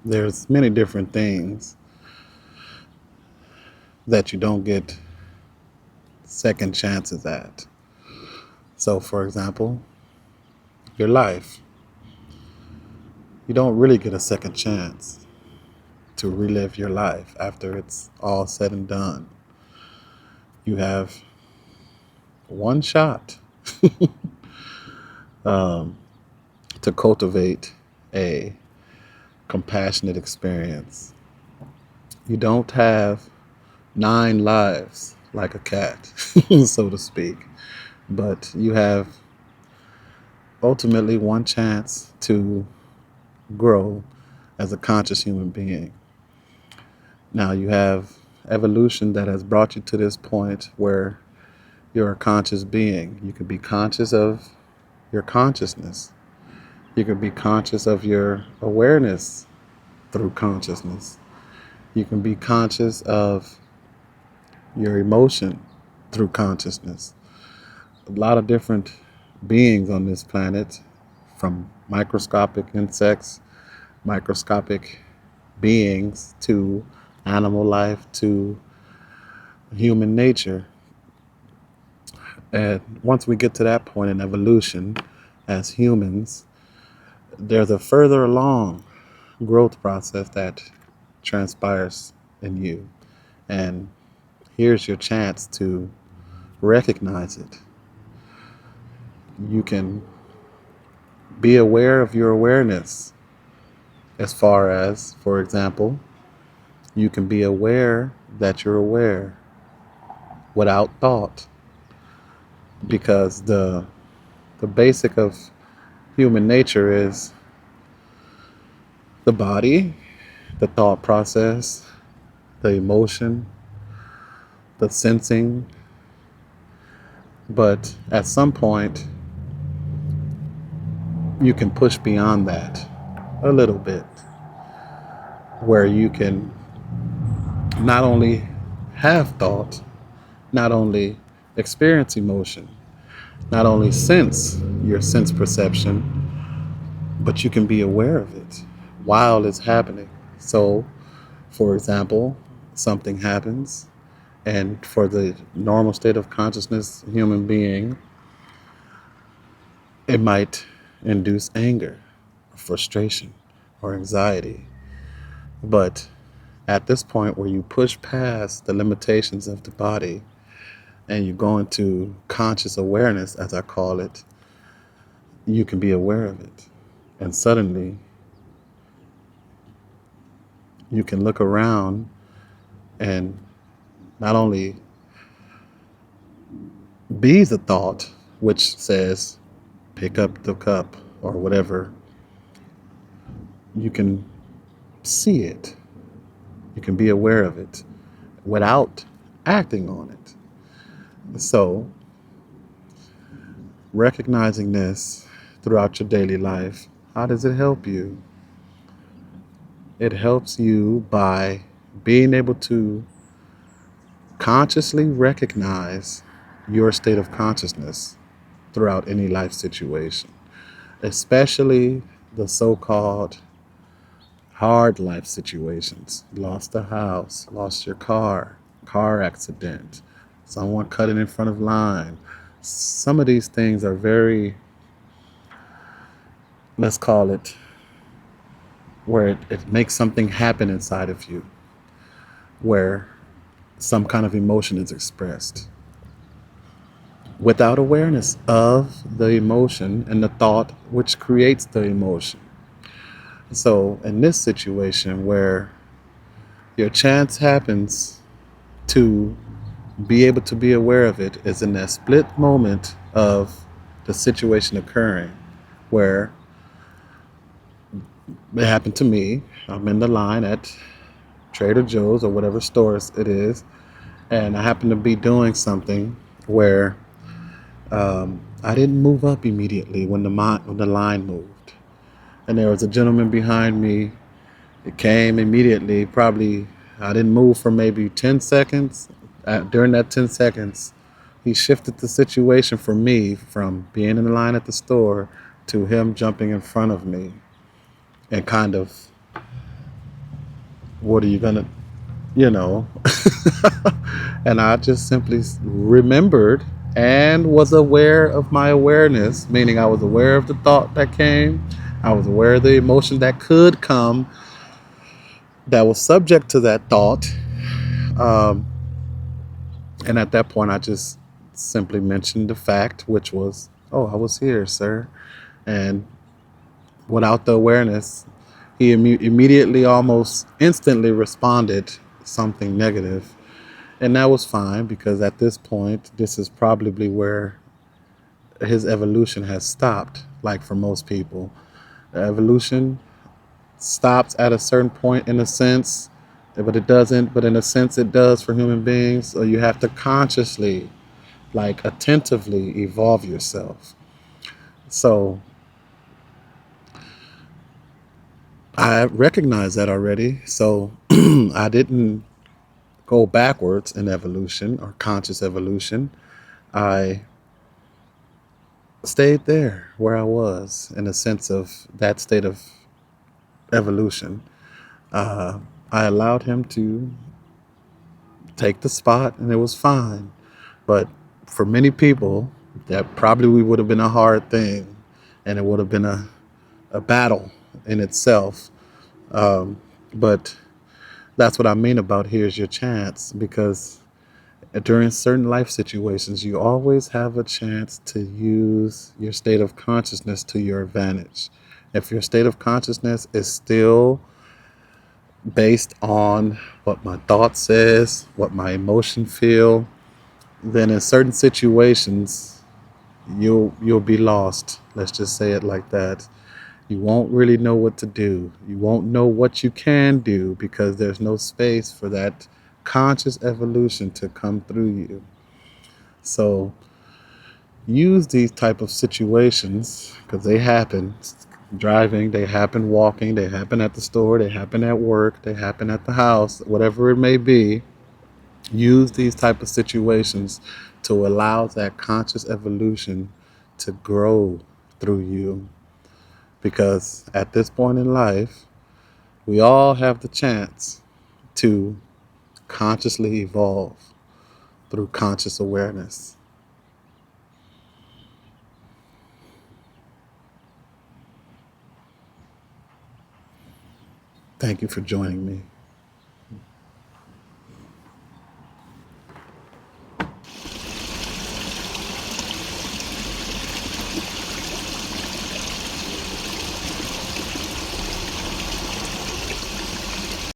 There's many different things that you don't get second chances at. So, for example, your life. You don't really get a second chance to relive your life after it's all said and done. You have one shot um, to cultivate a compassionate experience. You don't have nine lives like a cat, so to speak, but you have ultimately one chance to grow as a conscious human being. Now, you have evolution that has brought you to this point where you're a conscious being. You can be conscious of your consciousness. You can be conscious of your awareness through consciousness. You can be conscious of your emotion through consciousness. A lot of different beings on this planet, from microscopic insects, microscopic beings, to animal life, to human nature. And once we get to that point in evolution as humans, there's a further along growth process that transpires in you. And here's your chance to recognize it. You can be aware of your awareness, as far as, for example, you can be aware that you're aware without thought, because the basic of human nature is the body, the thought process, the emotion, the sensing. But at some point, you can push beyond that a little bit, where you can not only have thought, not only experience emotion, not only sense your sense perception, but you can be aware of it while it's happening. So, for example, something happens, and for the normal state of consciousness human being, it might induce anger, frustration, or anxiety. But at this point where you push past the limitations of the body and you go into conscious awareness, as I call it, you can be aware of it. And suddenly you can look around and not only be the thought which says, pick up the cup or whatever, you can see it. You can be aware of it without acting on it. So, recognizing this throughout your daily life, how does it help you? It helps you by being able to consciously recognize your state of consciousness throughout any life situation, especially the so-called hard life situations. Lost a house, lost your car accident, someone cutting in front of line. Some of these things are very, let's call it, where it makes something happen inside of you, where some kind of emotion is expressed without awareness of the emotion and the thought which creates the emotion. So in this situation where your chance happens to be able to be aware of it is in that split moment of the situation occurring, where it happened to me. I'm in the line at Trader Joe's or whatever stores it is, and I happen to be doing something where I didn't move up immediately when the line moved, and there was a gentleman behind me. It came immediately. Probably I didn't move for maybe 10 seconds. During that 10 seconds, he shifted the situation for me from being in the line at the store to him jumping in front of me and kind of what are you gonna, you know? And I just simply remembered and was aware of my awareness, meaning I was aware of the thought that came, I was aware of the emotion that could come, that was subject to that thought. Um, and at that point, I just simply mentioned the fact, which was, oh, I was here, sir. And without the awareness, he immediately, almost instantly responded something negative. And that was fine because at this point, this is probably where his evolution has stopped, like for most people. Evolution stops at a certain point in a sense, but it doesn't. But in a sense, it does for human beings. So you have to consciously, like attentively, evolve yourself. So I recognize that already. So I didn't go backwards in evolution or conscious evolution. I stayed there where I was in a sense of that state of evolution. Uh, I allowed him to take the spot and it was fine. But for many people, that probably would have been a hard thing and it would have been a battle in itself. But that's what I mean about here's your chance, because during certain life situations, you always have a chance to use your state of consciousness to your advantage. If your state of consciousness is still based on what my thought says, what my emotion feel, then in certain situations you'll be lost. Let's just say it like that. You won't really know what to do. You won't know what you can do because there's no space for that conscious evolution to come through you. So use these type of situations because they happen driving, they happen walking, they happen at the store, they happen at work, they happen at the house, whatever it may be. Use these type of situations to allow that conscious evolution to grow through you, because at this point in life we all have the chance to consciously evolve through conscious awareness. Thank you for joining me.